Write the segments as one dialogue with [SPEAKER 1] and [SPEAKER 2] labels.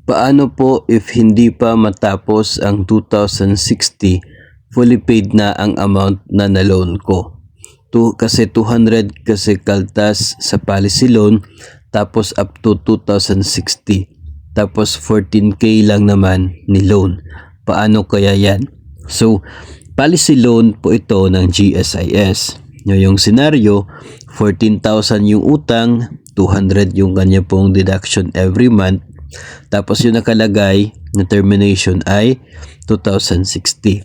[SPEAKER 1] Paano po if hindi pa matapos ang 2060, fully paid na ang amount na na-loan ko? Kasi 200 kasi kaltas sa policy loan, tapos up to 2060. Tapos 14K lang naman ni loan. Paano kaya yan? So, policy loan po ito ng GSIS. Yung senaryo, 14,000 yung utang, 200 yung kanya pong deduction every month. Tapos yung nakalagay na termination ay 2060.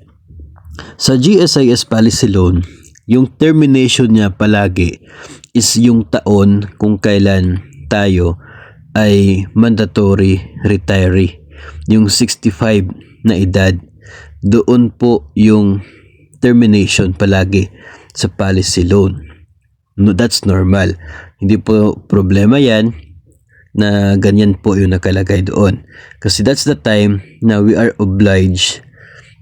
[SPEAKER 1] Sa GSIS policy loan, yung termination niya palagi is yung taon kung kailan tayo ay mandatory retiree. Yung 65 na edad, doon po yung termination palagi sa policy loan. No, that's normal. Hindi po problema yan na ganyan po yung nakalagay doon. Kasi that's the time na we are obliged,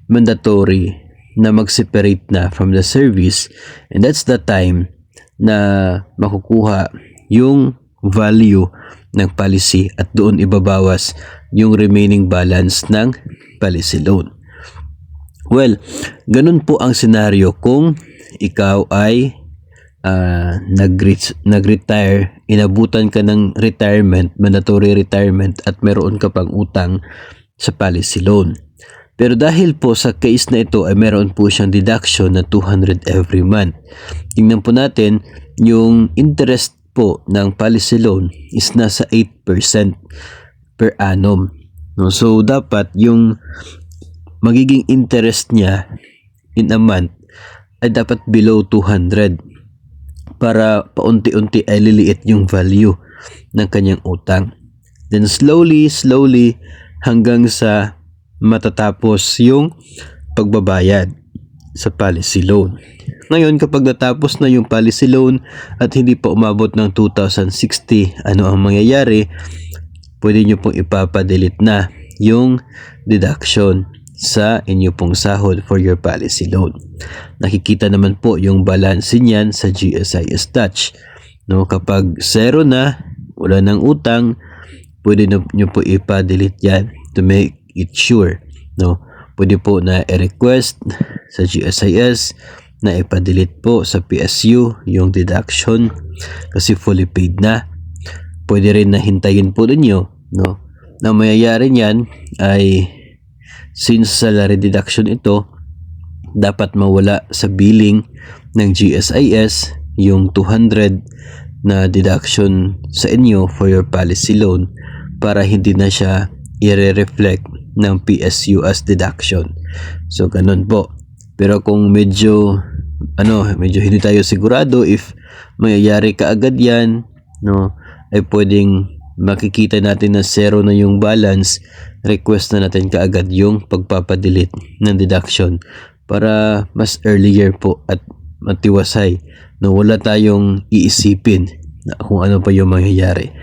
[SPEAKER 1] mandatory, na mag-separate na from the service, and that's the time na makukuha yung value ng policy at doon ibabawas yung remaining balance ng policy loan. Well, ganun po ang senaryo kung ikaw ay nag-retire, inabutan ka ng retirement, mandatory retirement, at meron ka pang utang sa policy loan. Pero dahil po sa case na ito ay meron po siyang deduction na 200 every month. Tingnan po natin, yung interest po ng policy loan is nasa 8% per annum. No? So dapat yung magiging interest niya in a month ay dapat below 200 para paunti-unti ay liliit yung value ng kanyang utang. Then slowly hanggang sa matatapos yung pagbabayad sa policy loan. Ngayon, kapag natapos na yung policy loan at hindi pa umabot ng 2060, ano ang mangyayari? Pwede nyo pong ipapadelete na yung deduction sa inyo pong sahod for your policy loan. Nakikita naman po yung balance niyan sa GSIS Touch. No, kapag zero na, wala ng utang, pwede nyo po ipa-delete yan to make it sure. No, pwede po na i-request sa GSIS na ipa-delete po sa PSU yung deduction kasi fully paid na. Pwede rin na hintayin po ninyo, no, na mayayari niyan ay since salary deduction ito, dapat mawala sa billing ng GSIS yung 200 na deduction sa inyo for your policy loan para hindi na siya i-reflect ng PSU as deduction. So ganun po. Pero kung medyo hindi tayo sigurado if mayayari kaagad yan, no, ay pwedeng makikita natin na zero na yung balance, request na natin kaagad yung pagpapadelete ng deduction para mas earlier po at matiwasay na wala tayong iisipin na kung ano pa yung mangyayari.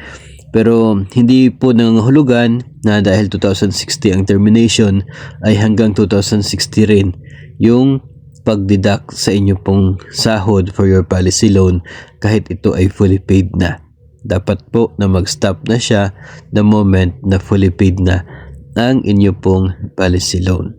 [SPEAKER 1] Pero hindi po nangahulugan na dahil 2060 ang termination ay hanggang 2060 rin yung pag-deduct sa inyo pong sahod for your policy loan kahit ito ay fully paid na. Dapat po na mag-stop na siya the moment na fully paid na ang inyo pong policy loan.